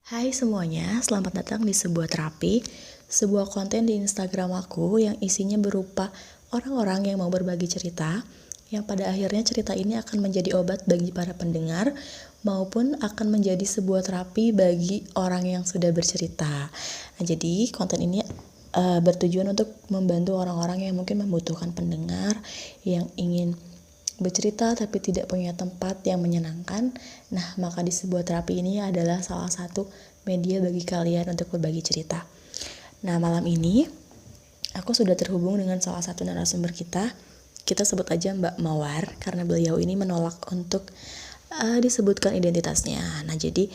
Hai semuanya, selamat datang di sebuah terapi, sebuah konten di Instagram aku yang isinya berupa orang-orang yang mau berbagi cerita, yang pada akhirnya cerita ini akan menjadi obat bagi para pendengar, maupun akan menjadi sebuah terapi bagi orang yang sudah bercerita. Nah, jadi konten ini bertujuan untuk membantu orang-orang yang mungkin membutuhkan pendengar, yang ingin bercerita tapi tidak punya tempat yang menyenangkan. Nah, maka di sebuah terapi ini adalah salah satu media bagi kalian untuk berbagi cerita. Nah, malam ini aku sudah terhubung dengan salah satu narasumber kita. Kita sebut aja Mbak Mawar karena beliau ini menolak untuk disebutkan identitasnya. Nah, jadi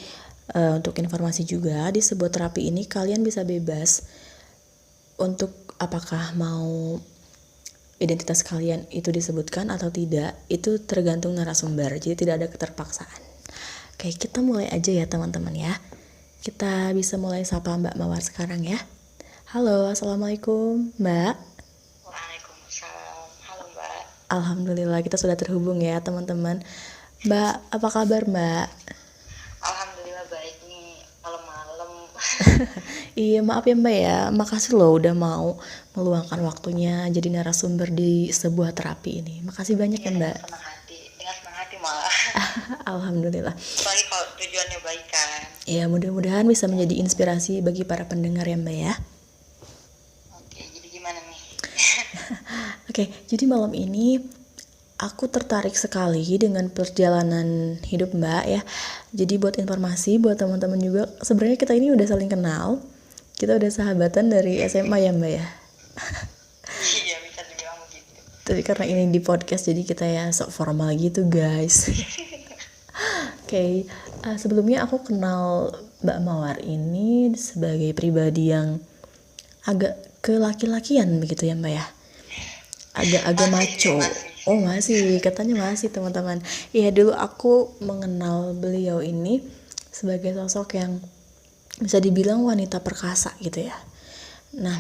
untuk informasi juga di sebuah terapi ini kalian bisa bebas untuk apakah mau identitas kalian itu disebutkan atau tidak, itu tergantung narasumber, jadi tidak ada keterpaksaan. Oke, kita mulai aja ya teman-teman ya. Kita bisa mulai sapa Mbak Mawar sekarang ya. Halo, Assalamualaikum Mbak. Waalaikumsalam. Halo Mbak. Alhamdulillah kita sudah terhubung ya teman-teman. Mbak, apa kabar Mbak? Alhamdulillah baik nih malam-malam. Iya maaf ya Mbak ya, makasih loh udah mau meluangkan waktunya jadi narasumber di sebuah terapi ini. Makasih banyak ya Mbak. Dengan senang hati malah. Alhamdulillah. Apalagi kalau tujuannya baik kan. Ya mudah-mudahan bisa menjadi inspirasi bagi para pendengar ya Mbak ya. Oke, jadi gimana nih? Oke, jadi malam ini aku tertarik sekali dengan perjalanan hidup Mbak ya. Jadi buat informasi buat teman-teman juga, sebenarnya kita ini udah saling kenal. Kita udah sahabatan dari SMA ya Mbak ya. Iya, bisa dibilang begitu. Tapi karena ini di podcast jadi kita ya sok formal gitu guys. Oke, sebelumnya aku kenal Mbak Mawar ini sebagai pribadi yang agak kelaki-lakian begitu ya Mbak ya. Agak maco. Oh masih, katanya masih teman-teman. Iya dulu aku mengenal beliau ini sebagai sosok yang bisa dibilang wanita perkasa gitu ya. Nah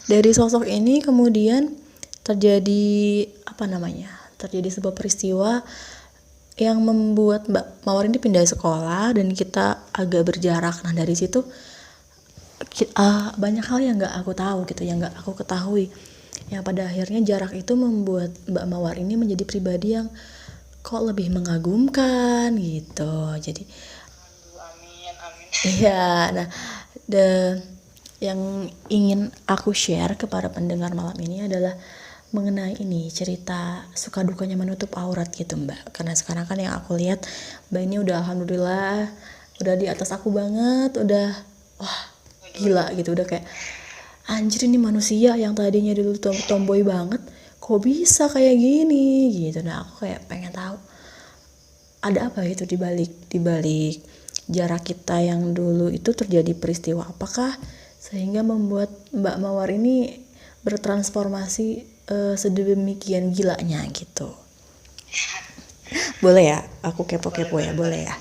dari sosok ini kemudian terjadi terjadi sebuah peristiwa yang membuat Mbak Mawar ini pindah sekolah dan kita agak berjarak. Nah dari situ banyak hal yang nggak aku tahu gitu, yang nggak aku ketahui. Yang pada akhirnya jarak itu membuat Mbak Mawar ini menjadi pribadi yang kok lebih mengagumkan gitu. Jadi Amin. iya, nah yang ingin aku share kepada pendengar malam ini adalah mengenai ini cerita suka dukanya menutup aurat gitu Mbak. Karena sekarang kan yang aku lihat Mbak ini udah alhamdulillah udah di atas aku banget, udah wah gila gitu, udah kayak anjir ini manusia yang tadinya dulu tomboy banget kok bisa kayak gini gitu. Nah aku kayak pengen tahu ada apa itu dibalik jarak kita yang dulu itu terjadi peristiwa apakah sehingga membuat Mbak Mawar ini bertransformasi sedemikian gilanya gitu. Boleh ya aku kepo-kepo ya, boleh ya.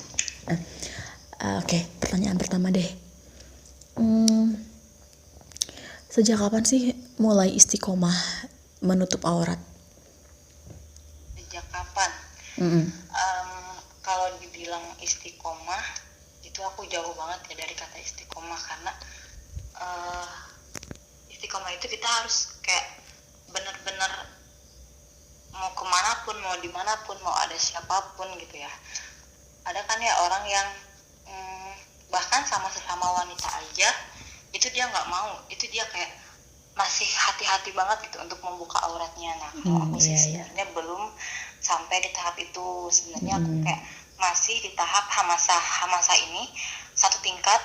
Oke, pertanyaan pertama deh. Sejak kapan sih mulai istiqomah menutup aurat? Sejak kapan? Kalau dibilang istiqomah, itu aku jauh banget ya dari kata istiqomah karena istiqomah itu kita harus kayak bener-bener mau kemanapun, mau dimanapun, mau ada siapapun gitu ya. Ada kan ya orang yang bahkan sama sesama wanita aja itu dia nggak mau, itu dia kayak masih hati-hati banget gitu untuk membuka auratnya. Nah kalau aku sih sebenarnya belum sampai di tahap itu. Sebenarnya aku kayak masih di tahap hamasa ini satu tingkat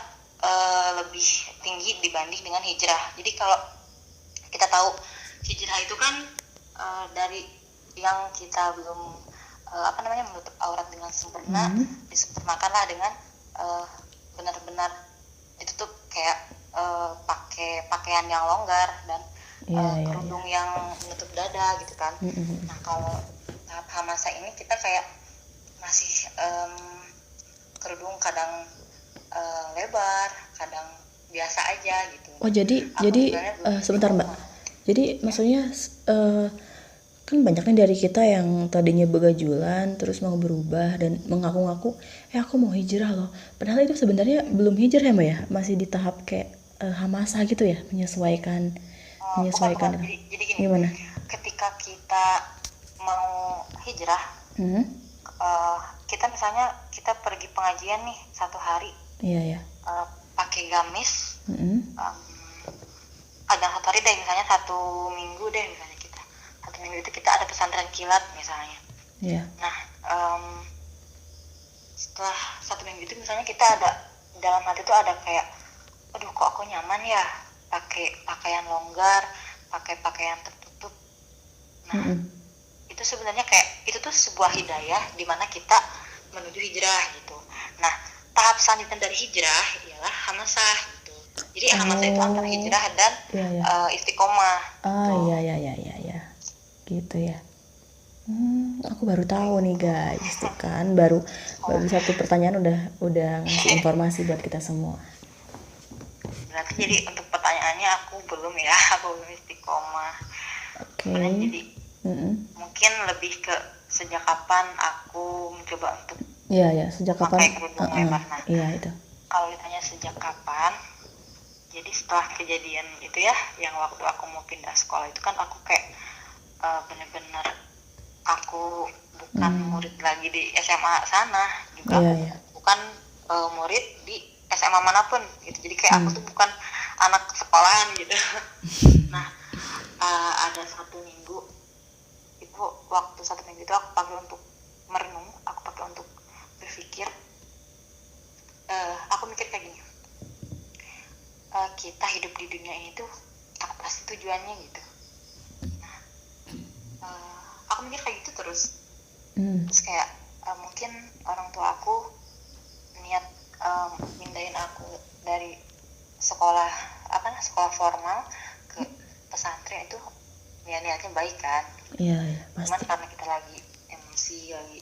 lebih tinggi dibanding dengan hijrah. Jadi kalau kita tahu hijrah itu kan dari yang kita belum menutup aurat dengan sempurna, disempurnakanlah dengan benar-benar itu tuh kayak pakai pakaian yang longgar dan kerudung yang menutup dada gitu kan. Nah kalau tahap hamasa ini kita kayak masih kerudung kadang lebar, kadang biasa aja gitu. Oh jadi sebentar Mbak. Jadi maksudnya kan banyaknya dari kita yang tadinya begajulan terus mau berubah dan mengaku-ngaku aku mau hijrah loh, padahal itu sebenarnya belum hijrah ya Mbak ya, masih di tahap kayak hamasa gitu ya, menyesuaikan Bukan, menyesuaikan itu. jadi gini, Gimana? ketika kita mau hijrah, Hmm? eh, kita misalnya kita pergi pengajian nih 1 hari, Iya ya. pakai gamis, Mm-mm. ada 1 hari deh, misalnya 1 minggu deh, misalnya kita 1 minggu itu kita ada pesantren kilat misalnya. Iya. Nah, setelah 1 minggu itu misalnya kita ada dalam hati tuh ada kayak, aduh kok aku nyaman ya pakai pakaian longgar, pakai pakaian tertutup. Nah, Mm-mm. itu sebenarnya kayak itu tuh sebuah hidayah di mana kita menuju hijrah gitu. Nah, tahap selanjutnya dari hijrah ialah hamasah gitu. Jadi hamasah itu antara hijrah dan Iya ya. istiqomah. Iya ya. Gitu ya. Aku baru tahu nih guys, tuh kan baru satu pertanyaan udah ngasih informasi buat kita semua. Berarti jadi untuk pertanyaannya aku belum ya, aku belum istiqomah. Oke. Sebenarnya jadi mungkin lebih ke sejak kapan aku mencoba untuk Iya, sejak kapan? pakai kerudung lebar. Nah, Iya itu. kalau ditanya sejak kapan, jadi setelah kejadian itu ya, yang waktu aku mau pindah sekolah itu kan aku kayak bener-bener aku bukan murid lagi di SMA sana, juga Iya. aku bukan murid di SMA manapun gitu. Jadi kayak aku tuh bukan anak sekolahan gitu. Nah, ada 1 minggu itu, waktu 1 minggu itu aku pakai untuk merenung, aku pakai untuk berpikir. Aku mikir kayak gini, kita hidup di dunia ini tuh apa sih tujuannya gitu. Aku mikir kayak gitu terus kayak mungkin orang tua aku niat mindahin aku dari sekolah sekolah formal ke pesantren itu ya niatnya baik kan. Iya, Cuman pasti. karena kita lagi emosi, lagi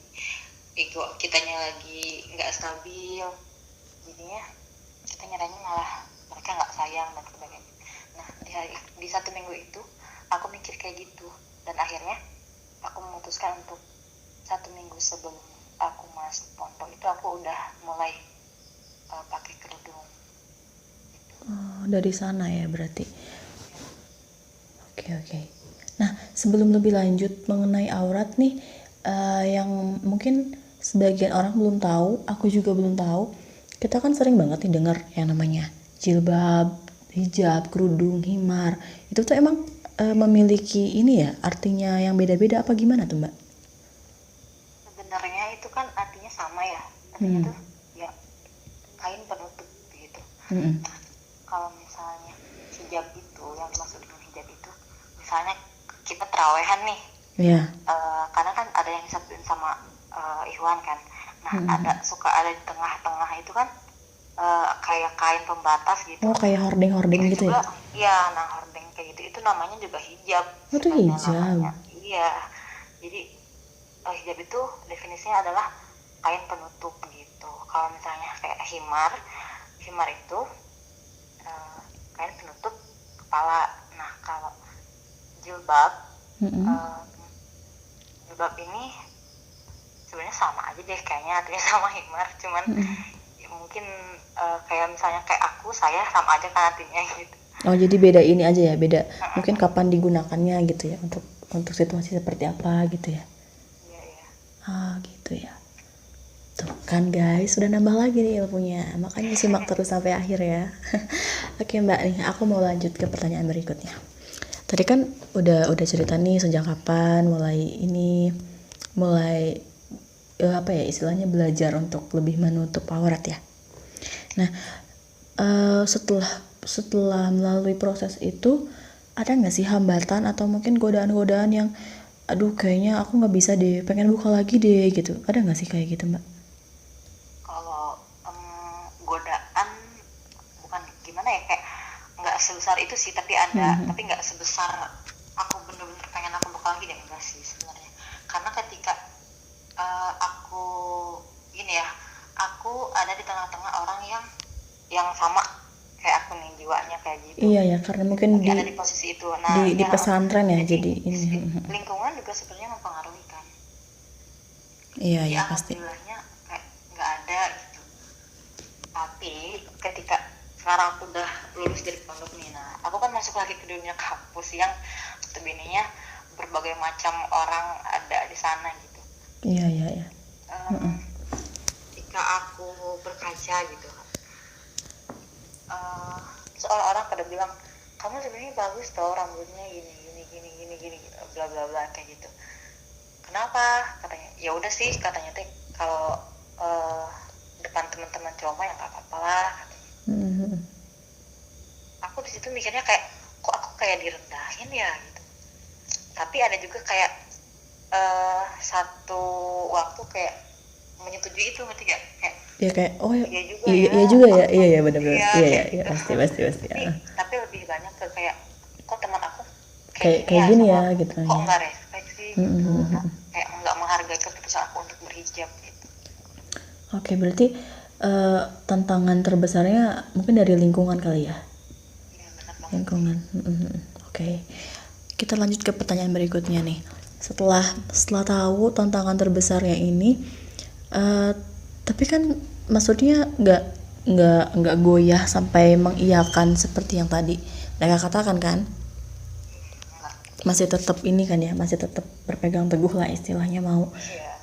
ego kitanya lagi nggak stabil, jadinya kita nyerahnya malah mereka nggak sayang dan sebagainya. Nah, di 1 minggu itu aku mikir kayak gitu, dan akhirnya aku memutuskan untuk 1 minggu sebelum aku masuk pondok itu aku udah mulai pakai kerudung gitu. Oh, dari sana ya berarti. Oke. Nah, sebelum lebih lanjut mengenai aurat nih, yang mungkin sebagian orang belum tahu, aku juga belum tahu. Kita kan sering banget nih dengar yang namanya jilbab, hijab, kerudung, himar. Itu tuh emang memiliki ini ya, artinya yang beda-beda apa gimana tuh Mbak? Sebenarnya itu kan artinya sama ya, artinya tuh ya kain penutup gitu. Kalau misalnya hijab itu, yang dimaksud dengan hijab itu misalnya kita terawehan nih, karena kan ada yang disatuin sama Ikhwan kan. Nah, suka ada di tengah-tengah itu kan kayak kain pembatas gitu. Oh, kayak hordeng-hordeng gitu juga, ya? iya, nah hordeng kayak gitu itu namanya juga hijab. Oh, itu hijab. Namanya. Iya. Jadi hijab itu definisinya adalah kain penutup gitu. Kalau misalnya kayak himar itu kain penutup kepala. Nah, kalau jilbab, jilbab ini sebenarnya sama aja deh kayaknya, artinya sama himar, cuman ya mungkin kayak misalnya kayak saya sama aja kan artinya gitu. Oh, jadi beda ini aja ya, beda mungkin kapan digunakannya gitu ya, untuk situasi seperti apa gitu ya. Iya. Gitu ya. Tuh kan guys, sudah nambah lagi nih ilmunya, makanya simak terus sampai akhir ya. Oke Mbak, nih aku mau lanjut ke pertanyaan berikutnya. Tadi kan udah cerita nih sejak kapan mulai apa ya istilahnya, belajar untuk lebih menutup aurat ya. Nah, setelah melalui proses itu, ada nggak sih hambatan atau mungkin godaan-godaan yang aduh kayaknya aku nggak bisa deh, pengen buka lagi deh gitu, ada nggak sih kayak gitu Mbak? Kalau godaan bukan gimana ya, kayak nggak sebesar itu sih, tapi ada, tapi nggak sebesar aku bener-bener pengen aku buka lagi deh, enggak sih sebenarnya. Karena ketika aku gini ya, aku ada di tengah-tengah orang yang sama kayak aku nih jiwanya kayak gitu, Iya ya, karena mungkin lagi ada di posisi itu. Nah di ya, pesantren ya, jadi jadi ini. lingkungan juga sebenarnya mempengaruhi kan. Iya Ya ya pasti. alhamdulillahnya kayak nggak ada gitu. Tapi ketika sekarang aku udah lulus dari pondok nih, nah aku kan masuk lagi ke dunia kampus yang notabene-nya berbagai macam orang ada di sana gitu. Iya ya ya. Ketika aku berkaca gitu, seorang orang pada bilang kamu sebenarnya bagus tau, rambutnya gini gini gini gini gini bla bla bla kayak gitu. Kenapa? Katanya ya udah sih, katanya teh kalau depan teman-teman cowok mah ya nggak apa-apa lah katanya. Aku di situ mikirnya kayak kok aku kayak direndahin ya gitu. Tapi ada juga kayak satu waktu kayak menyetujui itu, ngerti gak? Kayak Ya kayak oh ya, iya juga iya, ya, iya juga ya, aku iya ya benar-benar, iya iya ya, kayak iya gitu. pasti ya. Tapi lebih banyak ke kayak kok teman aku Kayak kayak gini sama ya aku, gitu kok ya. nggak respect sih gitu. Nah, kayak nggak menghargai keputusan aku untuk berhijab gitu. Oke, berarti tantangan terbesarnya mungkin dari lingkungan kali ya. Iya benar banget. Lingkungan. Oke. Kita lanjut ke pertanyaan berikutnya nih. Setelah tahu tantangan terbesarnya ini, tapi kan maksudnya nggak goyah sampai mengiyakan seperti yang tadi mereka katakan kan? Masih tetap ini kan ya, masih tetap berpegang teguh lah istilahnya,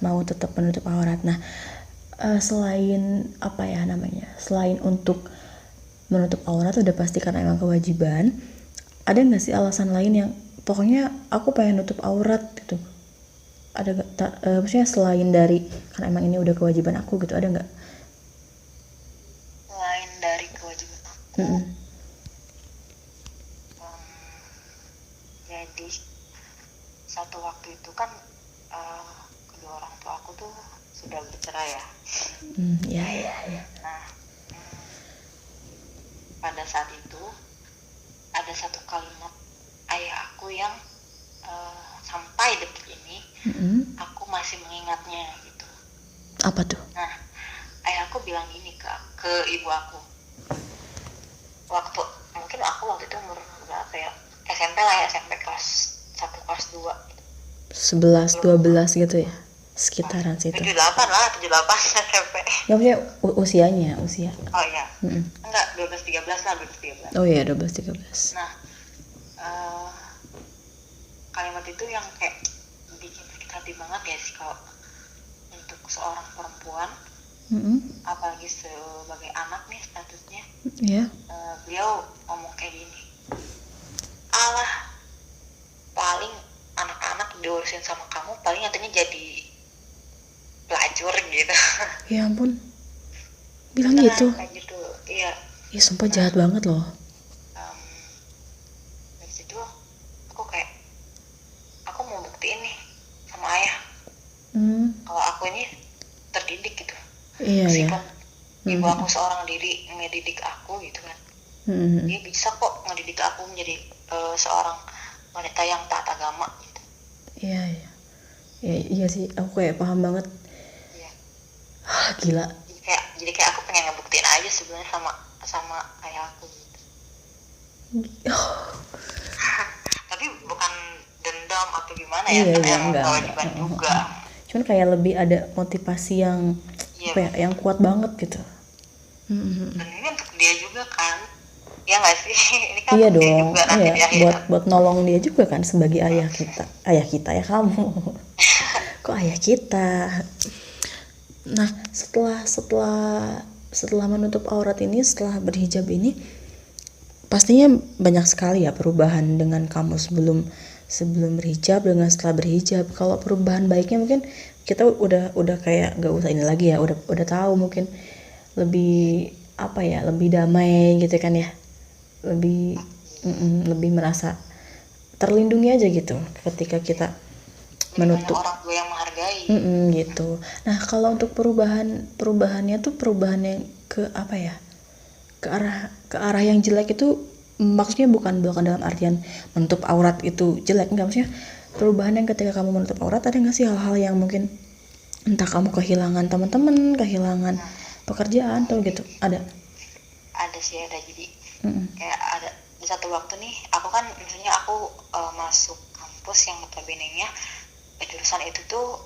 mau tetap menutup aurat. Nah, selain apa ya namanya, selain untuk menutup aurat udah pasti karena emang kewajiban, ada nggak sih alasan lain yang pokoknya aku pengen nutup aurat gitu? Ada nggak? Maksudnya selain dari karena emang ini udah kewajiban aku gitu, ada nggak? Selain dari kewajiban aku, jadi satu waktu itu kan kedua orang tua aku tuh sudah bercerai ya. Ya. Nah, pada saat itu ada satu kalimat ayah aku yang sampai detik ini aku masih mengingatnya gitu. Apa tuh? Nah, ayah aku bilang gini ke ibu aku. Mungkin aku waktu itu umur berapa ya? SMP lah ya, SMP kelas 1 kelas 2 gitu. 11, 12 gitu ya? Sekitaran situ. 78 SMP. Ya maksudnya usia. Oh iya. Enggak, 12 13 lah, 12 13. Oh iya, 12 13. Nah, kalimat itu yang kayak bikin sakit hati banget ya sih kalau untuk seorang perempuan, apalagi sebagai anak nih statusnya. Iya. Beliau ngomong kayak gini, alah paling anak-anak diurusin sama kamu paling nantinya jadi pelacur gitu. Ya ampun, bilang beneran, gitu? kayak gitu, iya. Ya sumpah jahat banget loh. Dari situ aku kayak aku mau buktiin nih sama ayah kalau aku ini terdidik gitu. Iya ya. Meskipun ibu aku seorang diri ngedidik aku gitu kan, dia bisa kok ngedidik aku menjadi seorang wanita yang taat agama gitu. Iya sih, aku kayak paham banget. Iya. Gila. Jadi kayak aku pengen ngebuktiin aja sebenarnya sama ayah aku gitu. Tapi bukan dendam atau gimana ya, Iya, karena emang enggak. kewajiban juga. Cuman kayak lebih ada motivasi yang apa ya, yang kuat banget gitu. Dan ini untuk dia juga kan, ya nggak sih? Ini kan Iya untuk dia dong, juga nanti di iya, akhirat. buat nolong dia juga kan sebagai ayah kita ya kamu. Kok ayah kita? Nah, setelah menutup aurat ini, setelah berhijab ini, pastinya banyak sekali ya perubahan dengan kamu sebelum berhijab dengan setelah berhijab. Kalau perubahan baiknya mungkin kita udah kayak nggak usah ini lagi ya, udah tahu mungkin lebih apa ya, lebih damai gitu kan ya, lebih merasa terlindungi aja gitu ketika kita menutup. Banyak orang tua yang menghargai. Gitu. Nah, kalau untuk perubahannya tuh perubahan yang ke apa ya? Ke arah yang jelek itu maksudnya bukan dalam artian menutup aurat itu jelek, enggak, maksudnya perubahan yang ketika kamu menutup aurat ada nggak sih hal-hal yang mungkin entah kamu kehilangan teman-teman, kehilangan pekerjaan atau gitu, ada Sih ada. Jadi Kayak ada di satu waktu nih, aku kan misalnya aku masuk kampus yang notabene-nya jurusan itu tuh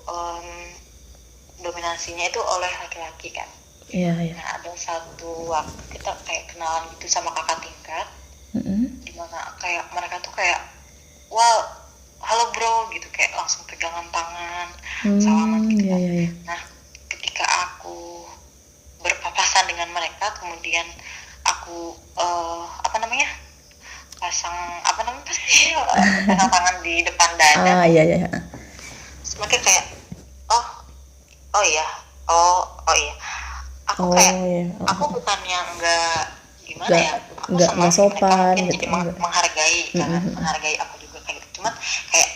dominasinya itu oleh laki-laki kan. Iya. Nah ada satu waktu kita kayak kenalan gitu sama kakak tingkat, dimana kayak mereka tuh kayak wow, halo bro gitu, kayak langsung pegangan tangan, salaman gitu kan. Iya. Nah ketika aku berpapasan dengan mereka, kemudian aku pasang pasang tangan di depan dada, Iya. semakin kayak oh iya aku kayak Iya. aku bukan yang enggak gimana ya, aku Nggak sama mereka sopan mungkin gitu. jadi menghargai kan, menghargai aku juga kayak gitu. Cuman kayak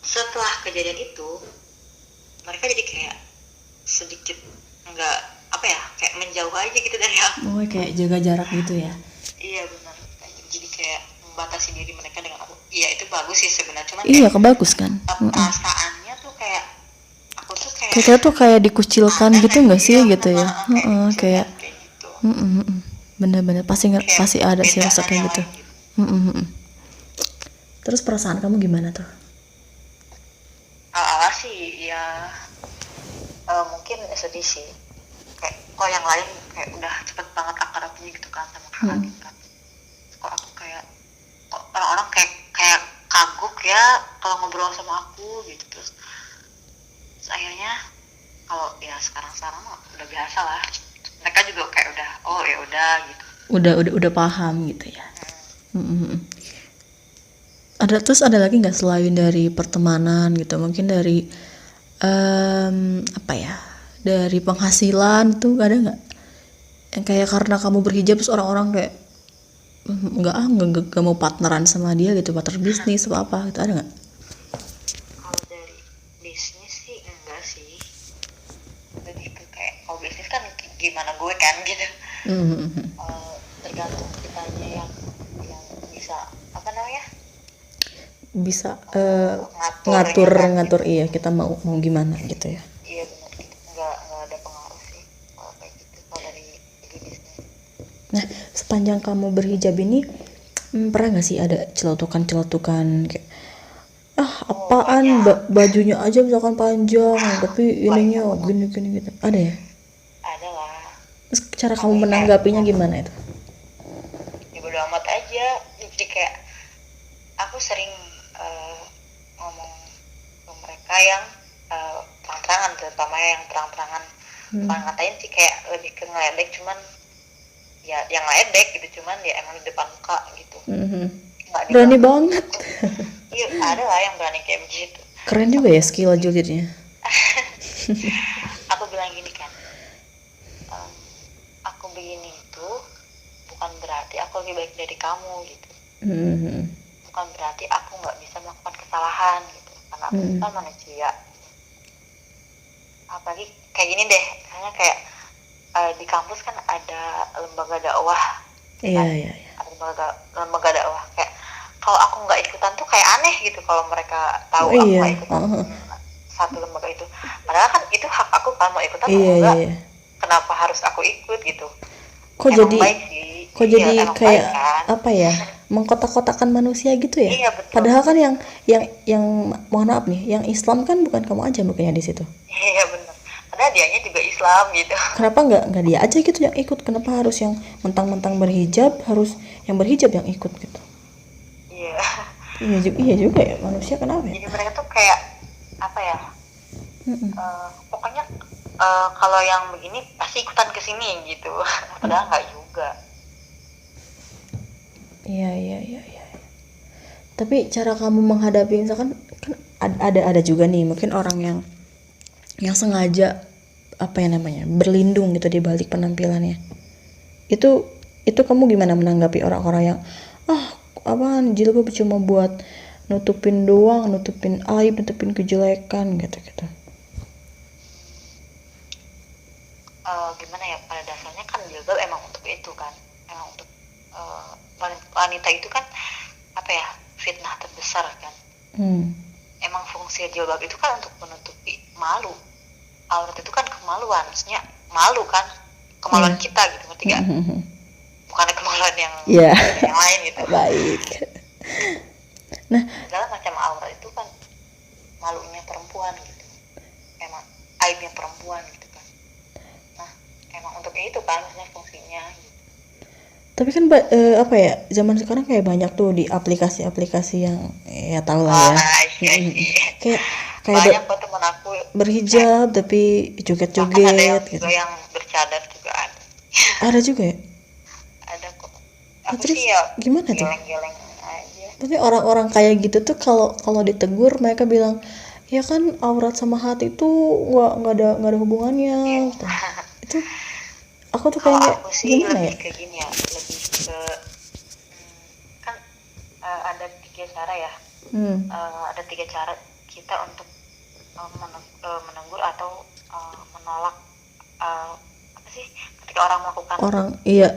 setelah kejadian itu mereka jadi kayak sedikit enggak kayak menjauh aja gitu dari aku. Oh, kayak jaga jarak gitu ya. Iya benar, jadi kayak membatasi diri mereka dengan aku. Iya itu bagus sih sebenarnya, cuman Iya, kebagus kan. perasaannya tuh kayak aku tuh kayak Kita tuh kayak dikucilkan gitu nggak sih gitu ya. Kayak gitu. bener-bener pasti ada sih rasa kayak gitu. Terus perasaan kamu gimana tuh? Awal sih ya mungkin sedih sih, kayak kok yang lain kayak udah cepet banget akrabnya gitu kan sama kakak tingkat. Kok aku kayak kok orang-orang kayak kagok ya kalau ngobrol sama aku gitu. Terus akhirnya kalau ya sekarang udah biasa lah, mereka juga kayak udah oh ya udah gitu. Udah paham gitu ya. Ada lagi nggak selain dari pertemanan gitu, mungkin dari dari penghasilan tuh ada nggak yang kayak karena kamu berhijab terus orang-orang kayak nggak mau partneran sama dia gitu, partner bisnis apa gitu, ada nggak? Kalau dari bisnis sih enggak sih, lebih ke kayak kalau bisnis kan gimana gue kan gitu. Tergantung kitanya yang bisa ngatur iya kita mau gimana gitu ya. Iya benar gitu, nggak ada pengaruh sih kalau kayak gitu kalau dari segi bisnis. Nah, sepanjang kamu berhijab ini pernah nggak sih ada celetukan kayak apaan bajunya aja misalkan panjang tapi ininya gini gitu, ada ya? Ada lah. Terus cara kamu menanggapinya gimana itu? Ya bodo amat aja, jadi kayak aku sering ngomong ke mereka yang terang-terangan, terutama yang terang-terangan. Bukan ngatain sih, kayak lebih ke ngeledek, cuman ya yang ngeledek gitu, cuman ya emang di depan muka gitu. Berani banget. Iya ada lah yang berani kayak begitu. Keren juga ya skill julidnya. Aku bilang gini kan, aku begini itu bukan berarti aku lebih baik dari kamu gitu. Bukan berarti aku nggak bisa melakukan kesalahan gitu, karena aku kan manusia. Apalagi kayak gini deh, misalnya kayak di kampus kan ada lembaga dakwah. Iya. Ada lembaga dakwah, kayak kalau aku nggak ikutan tuh kayak aneh gitu kalau mereka tahu aku nggak ikutan satu lembaga itu. Padahal kan itu hak aku kan mau ikutan atau enggak. Kenapa harus aku ikut gitu? Kok emang jadi baik sih. jadi kayak baik, kan? apa ya, mengkotak-kotakan manusia gitu ya. Iya, betul. Padahal kan yang mohon maaf nih, yang Islam kan bukan kamu aja bukannya di situ. Iya benar. Padahal dianya juga Islam gitu. Kenapa nggak dia aja gitu yang ikut? Kenapa harus yang mentang-mentang berhijab harus yang berhijab yang ikut gitu? Iya. Iya juga ya, manusia kenapa ya? Jadi mereka tuh kayak apa ya? Pokoknya kalau yang begini pasti ikutan kesini gitu. Padahal nggak juga. Iya. Tapi cara kamu menghadapi misalkan kan ada juga nih mungkin orang yang sengaja berlindung gitu di balik penampilannya. Itu kamu gimana menanggapi orang-orang yang apaan jilbab cuma buat nutupin doang, nutupin aib, nutupin kejelekan gitu. Gimana ya, pada dasarnya kan jilbab emang untuk itu kan, emang untuk wanita itu kan fitnah terbesar kan. Emang fungsi jilbab itu kan untuk menutupi malu. Aurat itu kan kemaluan, maksudnya malu kan, kemaluan kita gitu, ngerti gak? Bukan kemaluan obrolan yang Iya. yang lain gitu. Baik. Nah, Segala macam aurat itu kan malunya perempuan gitu, emang aibnya perempuan gitu kan. Nah emang untuk itu kan maksudnya fungsinya gitu. tapi kan apa ya, zaman sekarang kayak banyak tuh di aplikasi-aplikasi yang ya tau lah ya. Iya Mm-mm. sih. kayak kayak Banyak kok temen aku berhijab tapi bahkan ada yang joget-joget gitu. juga yang bercadar juga ada. Ada juga ya. Ada kok. Nah, Aku terus sih ya gimana tuh? geleng-geleng aja. Tapi orang-orang kayak gitu tuh kalau kalau ditegur mereka bilang ya kan aurat sama hati itu nggak ada hubungannya. Ya. Gitu. Itu aku tuh Kalau kayak aku sih gimana ya? lebih ke gini ya, lebih ke kan ada 3 cara ya. Ada 3 cara kita untuk menegur atau menolak apa sih ketika orang melakukan Iya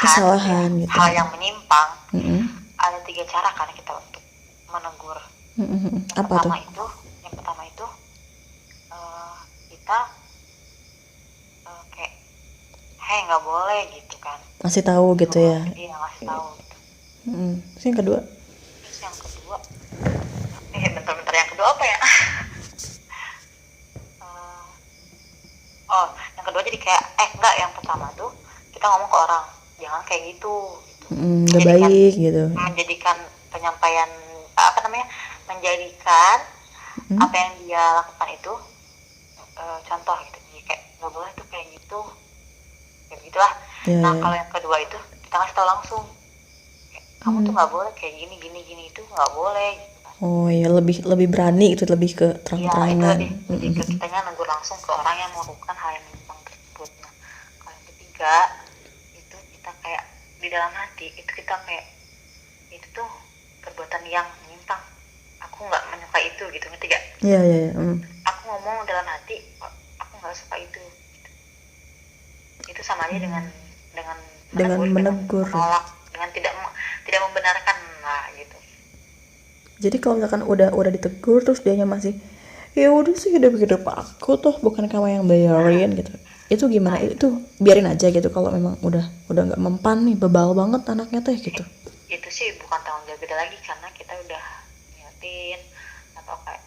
kesalahan gitu. hal yang menyimpang. Mm-mm. Ada 3 cara kan kita untuk menegur. Apa tuh? Yang pertama itu kita kayak hey nggak boleh gitu kan, Ngasih tahu gitu ya. iya ngasih tahu gitu. Terus yang kedua? Terus yang kedua bentar-bentar yang kedua apa ya? Oh yang kedua jadi kayak enggak, yang pertama tuh kita ngomong ke orang jangan kayak gitu Udah baik gitu. menjadikan penyampaian apa namanya, menjadikan apa yang dia lakukan itu contoh gitu. Jadi kayak nggak boleh tuh kayak gitu, kayak gitulah. Ya, Nah ya. kalau yang kedua itu kita kasih tahu langsung, kamu tuh nggak boleh kayak gini itu nggak boleh gitu kan. Oh ya, lebih berani itu, lebih ke Ya itu terang-terangan. lebih ke kitanya negur langsung ke orang yang melakukan hal yang menyimpang tersebut. Nah kalau yang ketiga itu kita kayak di dalam hati itu kita kayak itu tuh perbuatan yang menyimpang, aku nggak menyukai itu gitu, ngerti gak? Iya. Aku ngomong dalam hati aku nggak suka itu gitu. Itu sama aja dengan menegur. menolak, dengan tidak membenarkan lah gitu. Jadi kalau misalkan udah ditegur terus dianya masih ya udah sih, hidup aku tuh bukan kamu yang bayarin gitu. Itu gimana? Itu biarin aja gitu kalau memang udah nggak mempan nih, bebal banget anaknya teh gitu. Itu sih bukan tanggung jawab kita lagi karena kita udah niatin atau kayak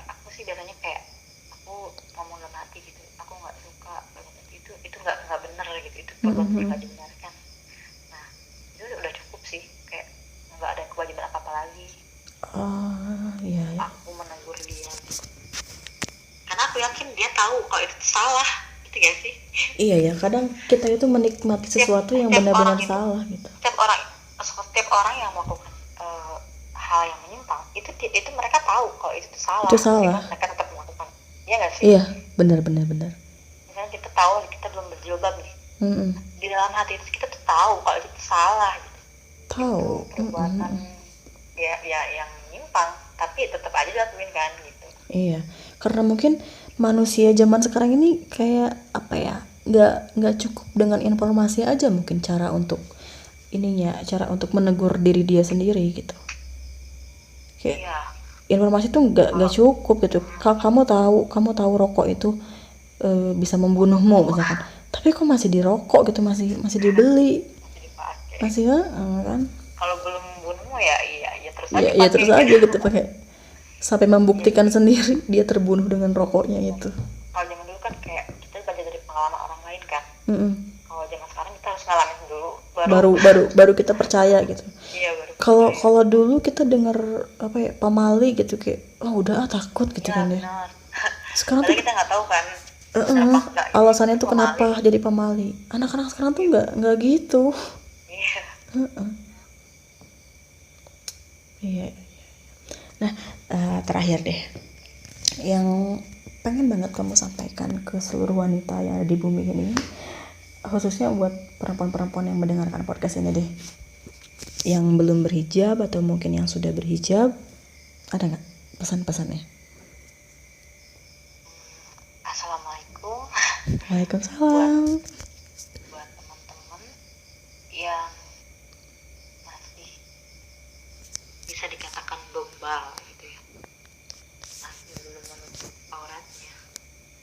aku sih biasanya kayak aku ngomong dalam hati gitu, aku nggak suka itu nggak bener gitu, itu perbuatan yang nggak dibenarkan. Nah itu udah cukup sih, kayak nggak ada kewajiban apa lagi. Iya. Aku menegur dia gitu. Karena aku yakin dia tahu kalau itu salah, gitu gak sih? Iya ya, kadang kita itu menikmati sesuatu yang benar-benar salah gitu. Setiap orang yang melakukan hal yang menyimpang itu mereka tahu kalau itu salah. Itu salah. Mereka tetap melakukan. Iya nggak sih? Iya, benar. Misalnya kita tahu kita belum berjilbab nih. Di dalam hati itu kita tuh tahu kalau itu salah. Gitu. Tahu. Itu perbuatan ya yang menyimpang, tapi tetap aja dilakuin kan gitu. Iya, karena mungkin manusia zaman sekarang ini kayak apa ya, nggak cukup dengan informasi aja mungkin cara untuk menegur diri dia sendiri gitu. Kayak Iya. informasi tuh nggak cukup gitu. Kamu tahu rokok itu bisa membunuhmu misalkan, tapi kok masih dirokok gitu, masih dibeli, masih kan? Kalau belum membunuhmu ya terus aja. Ya terus aja gitu pakai sampai membuktikan sendiri dia terbunuh dengan rokoknya itu. Kalau zaman dulu kan kayak kita baca dari pengalaman orang lain kan. Kalau zaman sekarang kita harus ngalamin dulu baru kita percaya gitu. Iya, baru. Kalau dulu kita dengar apa ya, pamali gitu kayak udah takut gitu kan ya. Sekarang tuh kita nggak tahu kan alasannya tuh kenapa jadi pamali. Anak-anak sekarang tuh nggak gitu. Iya. Iya. Nah, terakhir deh, yang pengen banget kamu sampaikan ke seluruh wanita yang ada di bumi ini, khususnya buat perempuan-perempuan yang mendengarkan podcast ini deh, yang belum berhijab atau mungkin yang sudah berhijab, ada nggak pesan-pesannya? Assalamualaikum. Waalaikumsalam. Buat teman-teman yang masih bisa dikatakan bebal gitu ya, masih belum menutup auratnya,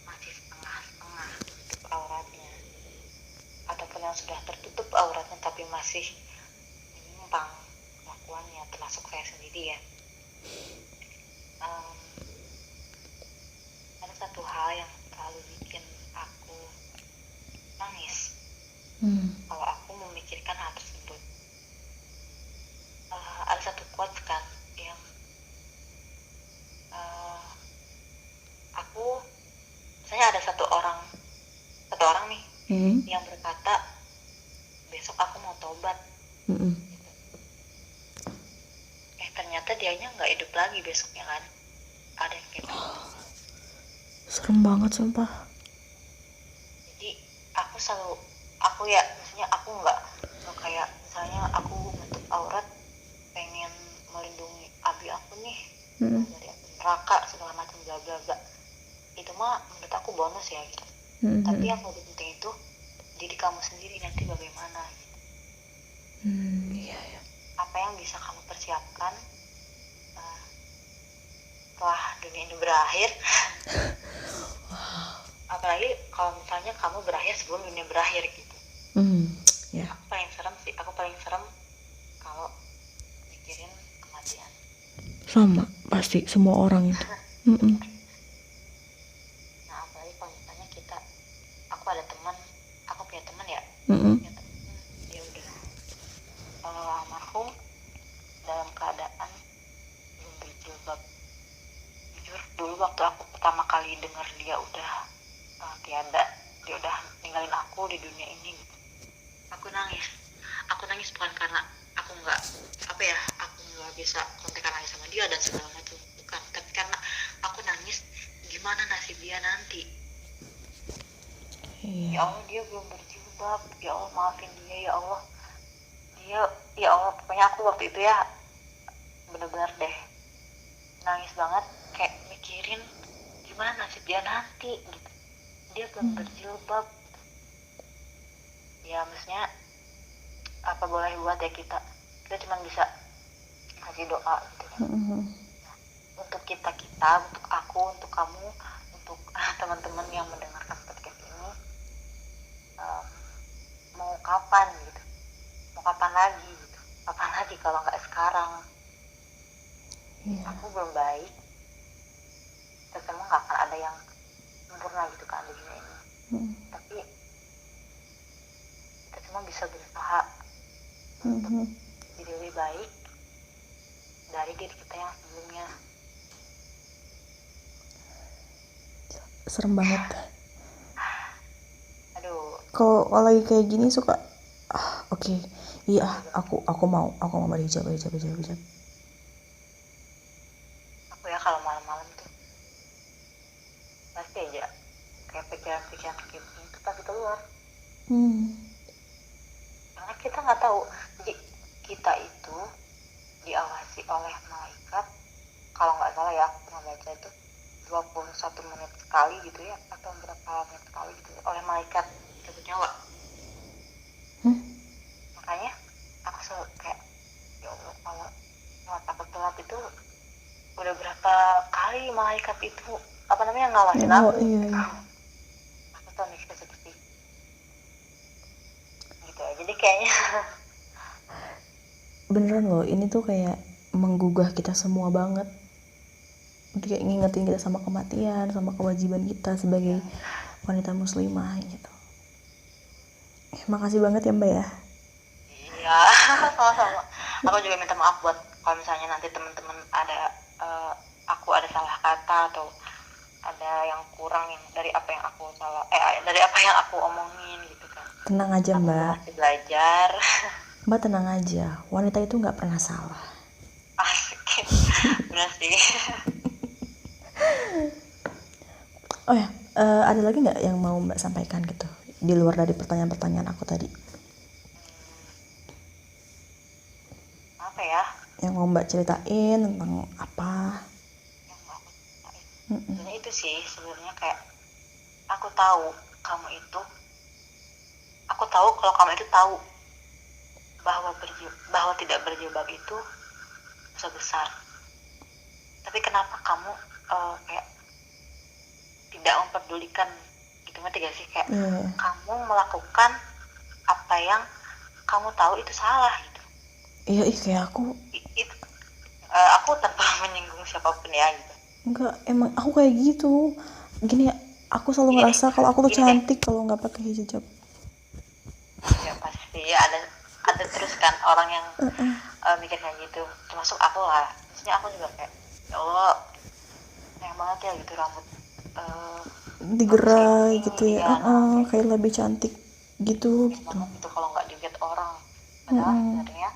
masih setengah-setengah menutup auratnya, ataupun yang sudah tertutup auratnya tapi masih menyimpang kelakuannya, termasuk saya sendiri ya. Ada satu hal yang selalu bikin aku nangis kalau aku memikirkan hal tersebut. Ada satu quotes kan yang saya ada satu orang nih yang berkata besok aku mau tobat. Ternyata dianya nggak hidup lagi besoknya kan. Ada yang kayak gitu. Serem banget sumpah. Jadi maksudnya aku nggak kayak misalnya aku menutup aurat pengen melindungi abi aku nih dari api neraka segala macam bla bla bla. Itu mah menurut aku bonus ya gitu. Tapi yang lebih penting itu diri kamu sendiri nanti bagaimana gitu. Iya. Apa yang bisa kamu persiapkan setelah dunia ini berakhir. Apalagi kalau misalnya kamu berakhir sebelum dunia berakhir gitu. Yeah. Aku paling serem kalau mikirin kematian. Sama pasti semua orang itu. Nah apalagi kalau misalnya aku punya teman ya. Dia udah almarhum dalam keadaan belum berjilbab. Jujur dulu waktu aku pertama kali dengar dia udah tiada, dia udah ninggalin aku di dunia ini gitu. Aku nangis bukan karena aku nggak bisa kontekan lagi sama dia dan segala macam, bukan, tapi karena aku nangis gimana nasib dia nanti. Ya Allah, dia belum berjilbab, ya Allah maafin dia, ya Allah pokoknya aku waktu itu ya bener-bener deh nangis banget, kayak mikirin gimana nasib dia nanti gitu. Dia belum berjilbab gitu. Ya maksudnya apa boleh buat ya, kita cuma bisa kasih doa gitu kan. Untuk kita, untuk aku, untuk kamu, untuk teman-teman yang mendengarkan podcast ini, mau kapan lagi kalau nggak sekarang. Aku belum baik, dan semua nggak akan ada yang sempurna gitu kan di dunia ini. Tapi kita semua bisa berusaha untuk jadi lebih baik dari diri kita yang sebelumnya. Serem banget. Aduh. Kalau lagi kayak gini suka oke. Iya, aku mau berhijab. Aku ya kalau malam-malam tuh pasti aja kayak pikiran-pikiran kayak gini tuh pasti keluar. Karena kita nggak tahu, kita itu diawasi oleh malaikat, kalau nggak salah ya, aku pernah baca itu 21 menit sekali gitu ya, atau berapa menit sekali gitu oleh malaikat cabut nyawa. Makanya aku selalu kayak, ya Allah, kalau aku telat itu udah berapa kali malaikat itu ngawasin aku. Iya. Aku tuh mikir seperti gitu ya. Jadi kayaknya beneran loh, ini tuh kayak menggugah kita semua banget. Kayak ngingetin kita sama kematian, sama kewajiban kita sebagai wanita muslimah gitu. Makasih banget ya Mbak ya. Iya, sama-sama. Aku juga minta maaf buat kalau misalnya nanti teman-teman aku ada salah kata atau ada yang kurang dari apa yang aku omongin gitu kan. Tenang aja Mbak. Aku masih belajar. Mbak tenang aja, wanita itu nggak pernah salah. Asik, benar sih. Oh ya, ada lagi nggak yang mau Mbak sampaikan gitu di luar dari pertanyaan-pertanyaan aku tadi? Apa ya? Yang mau Mbak ceritain tentang apa? Yang mau aku ceritain. Sebenarnya itu sih, kayak aku tahu kalau kamu itu tahu bahwa tidak berjilbab itu dosa besar. Tapi kenapa kamu kayak tidak memperdulikan gitu, ngerti gak sih? Kayak kamu melakukan apa yang kamu tahu itu salah gitu. Iya, kayak aku. Aku tanpa menyinggung siapapun ya gitu. Enggak, emang aku kayak gitu. Gini, aku selalu ngerasa kalau aku tuh cantik kalau nggak pakai hijab. Ya pasti ada terus kan orang yang mikir kayak gitu, termasuk aku lah. Maksudnya aku juga kayak, ya Allah, sayang banget ya gitu rambut digerai gitu ya, kayak gitu. lebih cantik gitu. Banget itu kalau nggak dilihat orang. Padahal sebenarnya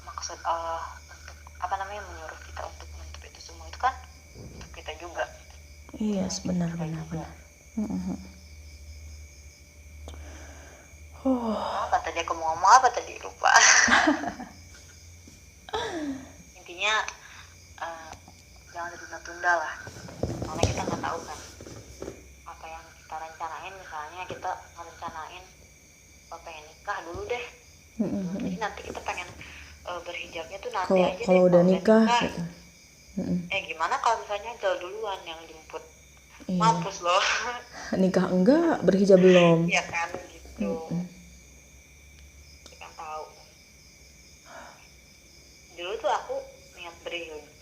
maksud Allah untuk menyuruh kita untuk menutup itu semua itu kan untuk kita juga. Iya, benar. Apa tadi aku mau ngomong apa tadi, lupa. Intinya jangan ditunda-tunda lah, soalnya kita nggak tahu kan apa yang kita rencanain. Misalnya kita ngerencanain pengen nikah dulu deh, jadi nanti kita pengen berhijabnya tuh nanti aja kalau deh udah nikah gitu. Gimana kalau misalnya jauh duluan yang jemput? Iya. Mampus loh. Nikah enggak, berhijab belum. Iya kan gitu. Kita kan tahu dulu tuh aku niat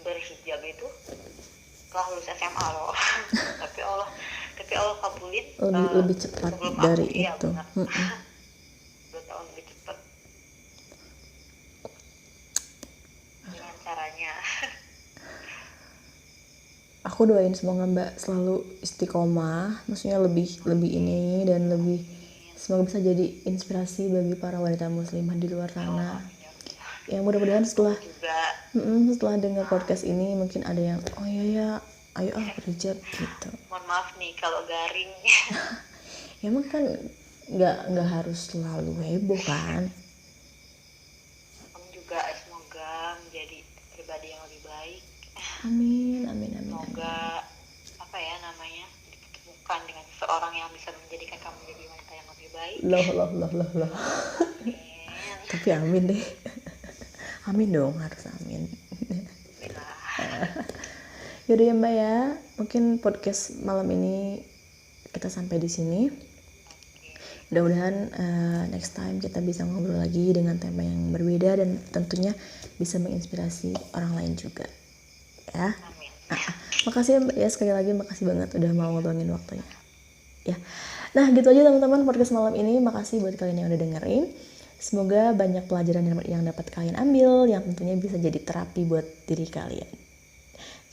berhijab itu setelah lulus SMA loh. tapi Allah kabulin lebih cepat dari itu. 2 tahun lebih cepat dengan caranya. Aku doain semoga Mbak selalu istiqomah, maksudnya lebih ini dan lebih semoga bisa jadi inspirasi bagi para wanita muslimah di luar sana. Yang mudah-mudahan setelah dengar podcast ini mungkin ada yang oh iya ya, ayo berhijab gitu. Mohon maaf nih kalau garing. Ya emang kan nggak harus selalu heboh kan. Kamu juga semoga menjadi pribadi yang lebih baik. Amin. Semoga ditemukan dengan seseorang yang bisa menjadikan kamu menjadi wanita yang lebih baik. Loh. Tapi amin deh. Amin dong, harus amin. Yaudah ya Mbak ya, mungkin podcast malam ini kita sampai di sini. Mudah-mudahan next time kita bisa ngobrol lagi dengan tema yang berbeda dan tentunya bisa menginspirasi orang lain juga. Ya. Makasih ya Mbak ya, sekali lagi makasih banget udah mau ngeluangin waktunya. Ya. Nah, gitu aja teman-teman podcast malam ini. Makasih buat kalian yang udah dengerin. Semoga banyak pelajaran yang dapat kalian ambil, yang tentunya bisa jadi terapi buat diri kalian.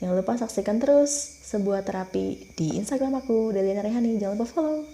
Jangan lupa saksikan terus sebuah terapi di Instagram aku, Deliana Rehani. Jangan lupa follow.